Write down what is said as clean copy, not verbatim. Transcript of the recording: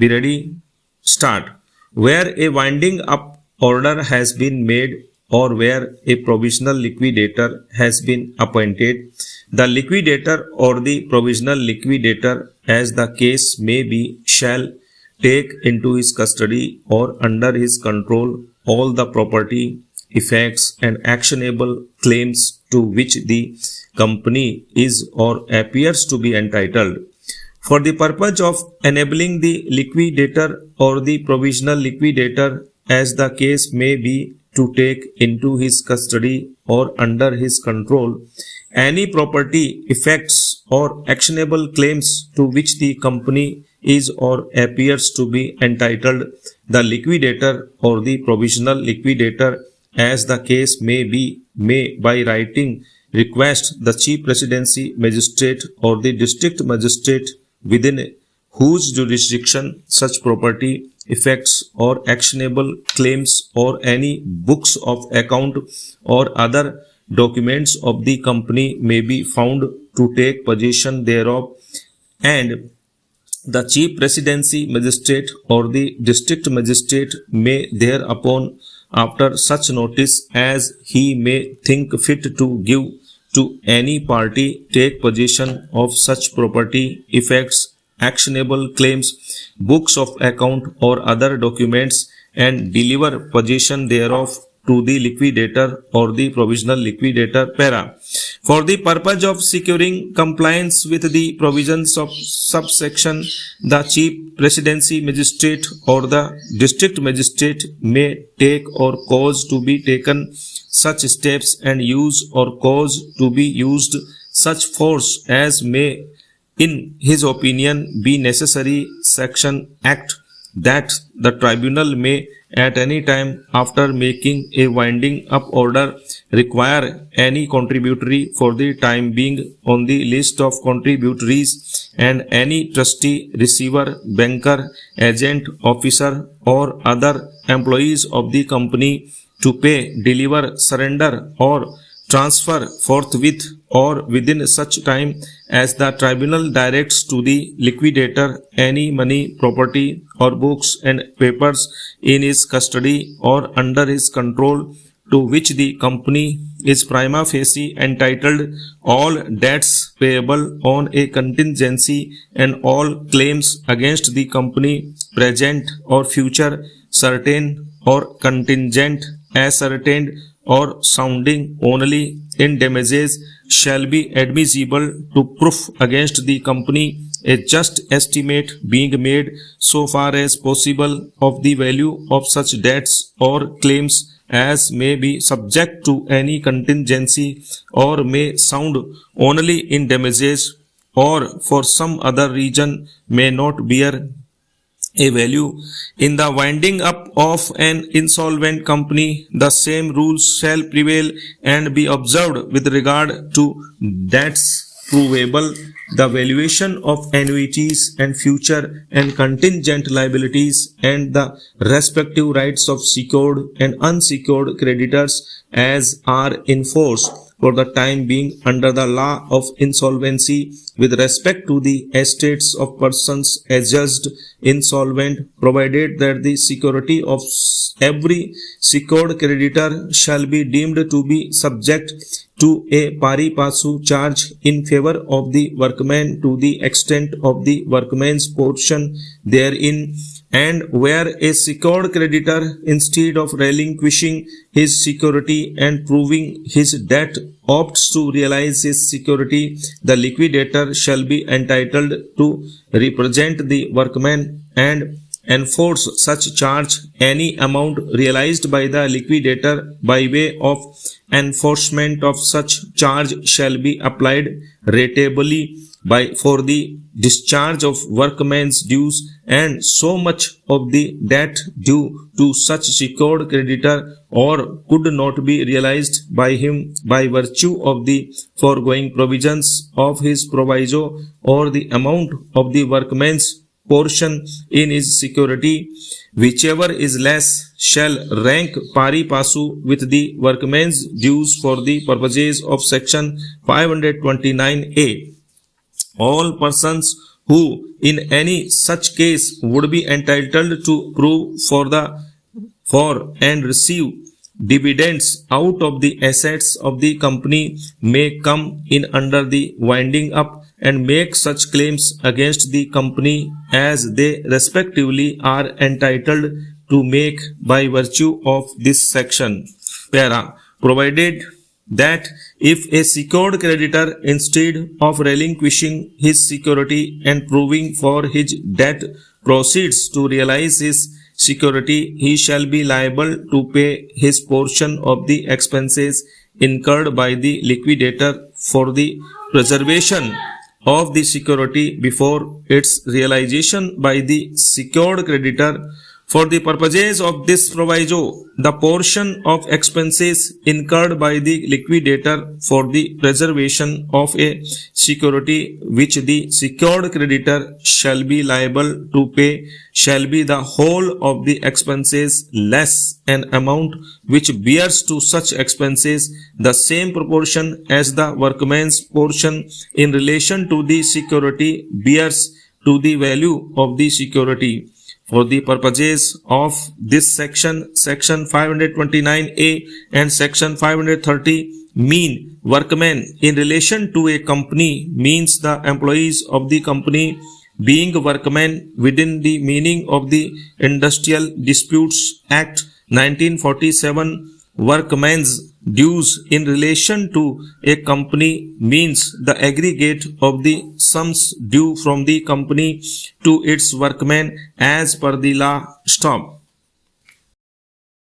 Be ready. Start. Where a winding up order has been made or where a provisional liquidator has been appointed, the liquidator or the provisional liquidator, as the case may be, shall take into his custody or under his control all the property, effects, and actionable claims to which the company is or appears to be entitled, for the purpose of enabling the liquidator or the provisional liquidator, as the case may be, to take into his custody or under his control any property, effects, or actionable claims to which the company is or appears to be entitled, the liquidator or the provisional liquidator, as the case may be, may by writing request the chief presidency magistrate or the district magistrate within whose jurisdiction such property, effects, or actionable claims or any books of account or other documents of the company may be found, to take possession thereof, and the chief presidency magistrate or the district magistrate may thereupon, after such notice as he may think fit to give to any party, take possession of such property, effects, actionable claims, books of account, or other documents, and deliver possession thereof to the liquidator or the provisional liquidator. Para. For the purpose of securing compliance with the provisions of subsection, the chief presidency magistrate or the district magistrate may take or cause to be taken such steps and use or cause to be used such force as may in his opinion be necessary. Section Act, that the tribunal may at any time after making a winding up order require any contributory for the time being on the list of contributories, and any trustee, receiver, banker, agent, officer, or other employees of the company to pay, deliver, surrender, or transfer forthwith or within such time as the tribunal directs to the liquidator any money, property, or books and papers in his custody or under his control to which the company is prima facie entitled, all debts payable on a contingency, and all claims against the company, present or future, certain or contingent, ascertained or sounding only in damages, shall be admissible to proof against the company, a just estimate being made so far as possible of the value of such debts or claims as may be subject to any contingency, or may sound only in damages, or for some other reason may not bear a value. In the winding up of an insolvent company, the same rules shall prevail and be observed with regard to debts provable, the valuation of annuities and future and contingent liabilities, and the respective rights of secured and unsecured creditors as are in force for the time being under the law of insolvency with respect to the estates of persons adjudged insolvent, provided that the security of every secured creditor shall be deemed to be subject to a pari passu charge in favor of the workman to the extent of the workman's portion therein, and where a secured creditor, instead of relinquishing his security and proving his debt, opts to realize his security, the liquidator shall be entitled to represent the workman and enforce such charge. Any amount realized by the liquidator by way of enforcement of such charge shall be applied rateably for the discharge of workman's dues, and so much of the debt due to such secured creditor or could not be realized by him by virtue of the foregoing provisions of his proviso, or the amount of the workman's portion in his security, whichever is less, shall rank pari passu with the workman's dues for the purposes of section 529A. All persons who in any such case would be entitled to prove for and receive dividends out of the assets of the company may come in under the winding up and make such claims against the company as they respectively are entitled to make by virtue of this section. Para. Provided that if a secured creditor, instead of relinquishing his security and proving for his debt, proceeds to realize his security, he shall be liable to pay his portion of the expenses incurred by the liquidator for the preservation of the security before its realization by the secured creditor. For the purposes of this proviso, the portion of expenses incurred by the liquidator for the preservation of a security which the secured creditor shall be liable to pay shall be the whole of the expenses less an amount which bears to such expenses the same proportion as the workman's portion in relation to the security bears to the value of the security. For the purposes of this section, Section 529A and Section 530 mean workmen in relation to a company means the employees of the company, being workmen within the meaning of the Industrial Disputes Act 1947. Workmen's dues in relation to a company means the aggregate of the sums due from the company to its workmen as per the law. Stop.